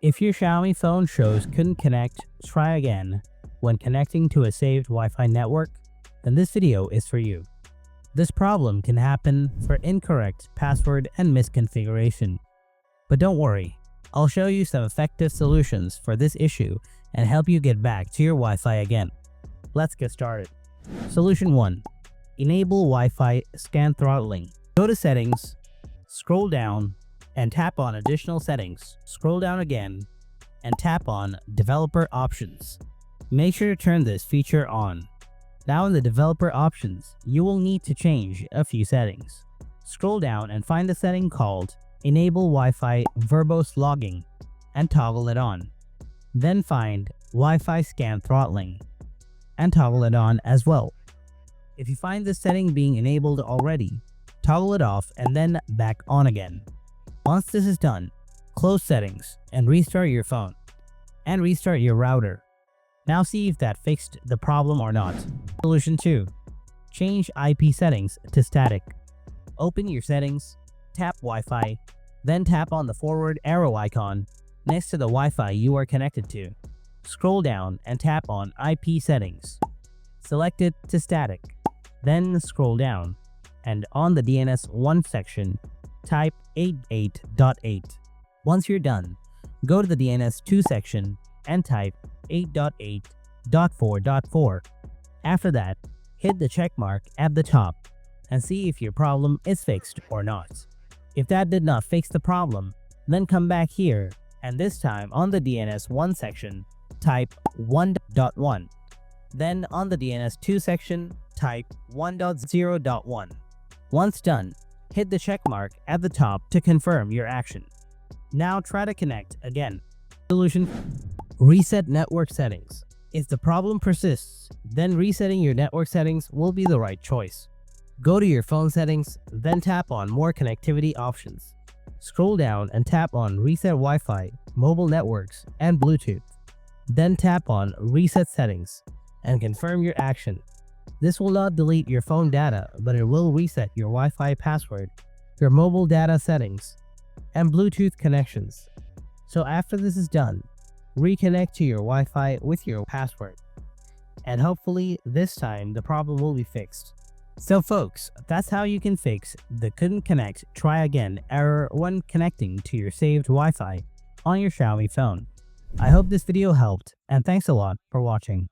If your Xiaomi phone shows couldn't connect, try again when connecting to a saved Wi-Fi network, then this video is for you. This problem can happen for incorrect password and misconfiguration. But don't worry, I'll show you some effective solutions for this issue and help you get back to your Wi-Fi again. Let's get started. Solution 1. Enable Wi-Fi scan throttling. Go to Settings, scroll down, and tap on Additional Settings. Scroll down again and tap on Developer Options. Make sure to turn this feature on. Now in the Developer Options, you will need to change a few settings. Scroll down and find the setting called Enable Wi-Fi Verbose Logging and toggle it on. Then find Wi-Fi Scan Throttling and toggle it on as well. If you find this setting being enabled already, toggle it off and then back on again. Once this is done, close Settings and restart your phone and restart your router. Now see if that fixed the problem or not. Solution 2. Change IP settings to static. Open your settings, tap Wi-Fi, then tap on the forward arrow icon next to the Wi-Fi you are connected to. Scroll down and tap on IP settings. Select it to static. Then scroll down and on the DNS1 section, type 88.8. Once you're done, go to the DNS2 section and type 8.8.4.4. After that, hit the check mark at the top and see if your problem is fixed or not. If that did not fix the problem, then come back here and this time on the DNS1 section, type 1.1. Then on the DNS2 section, type 1.0.1. Once done, hit the check mark at the top to confirm your action. Now try to connect again. Solution: reset network settings. If the problem persists, then resetting your network settings will be the right choice. Go to your phone settings, then tap on More Connectivity Options. Scroll down and tap on Reset Wi-Fi, Mobile Networks, and Bluetooth. Then tap on Reset Settings and confirm your action. This will not delete your phone data, but it will reset your Wi-Fi password, your mobile data settings, and Bluetooth connections. So after this is done, reconnect to your Wi-Fi with your password. And hopefully this time the problem will be fixed. So folks, that's how you can fix the couldn't connect, try again error when connecting to your saved Wi-Fi on your Xiaomi phone. I hope this video helped, and thanks a lot for watching.